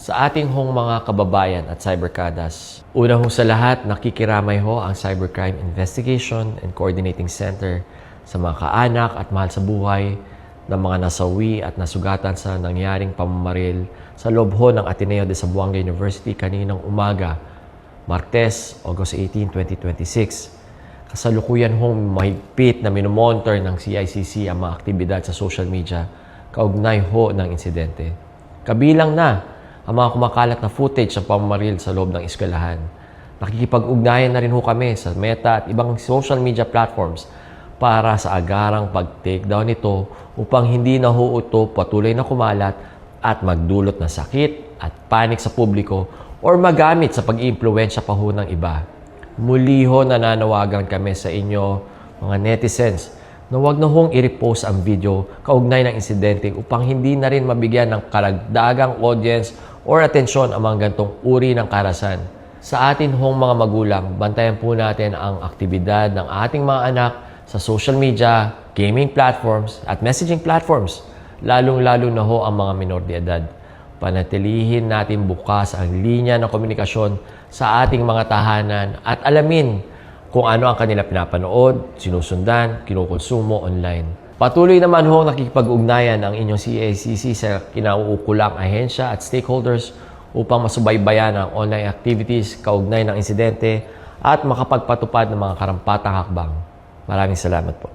sa ating hong mga kababayan at cyberkadas. Una ho sa lahat, nakikiramay ho ang Cybercrime Investigation and Coordinating Center sa mga kaanak at mahal sa buhay ng mga nasawi at nasugatan sa nangyaring pamamaril sa loob ho ng Ateneo de Zamboanga University kaninang umaga, Martes, August 18, 2026. Kasalukuyan hong mahigpit na minomonitor ng CICC ang mga aktibidad sa social media kaugnay ho ng insidente. Kabilang na ang mga kumakalat na footage ng pamamaril sa loob ng eskwelahan. Nakikipag-ugnayan na rin ho kami sa Meta at ibang social media platforms para sa agarang pag-take down nito upang hindi na ho ito patuloy na kumalat at magdulot ng sakit at panik sa publiko or magamit sa pag-iimpluwensya pa ho ng iba. Muli ho nananawagan kami sa inyo, mga netizens, na huwag na hong i-repost ang video kaugnay ng insidente upang hindi na rin mabigyan ng karagdagang audience or atensyon ang mga gantong uri ng karahasan. Sa atin hong mga magulang, bantayan po natin ang aktibidad ng ating mga anak sa social media, gaming platforms at messaging platforms, lalong-lalo na ho ang mga minor de edad. Panatilihin natin bukas ang linya ng komunikasyon sa ating mga tahanan at alamin kung ano ang kanila pinapanood, sinusundan, kinukonsumo online. Patuloy naman ho nakikipag-ugnayan ang inyong CICC sa kinauukulang ahensya at stakeholders upang masubaybayan ang online activities kaugnay ng insidente at makapagpatupad ng mga karampatang hakbang. Maraming salamat po.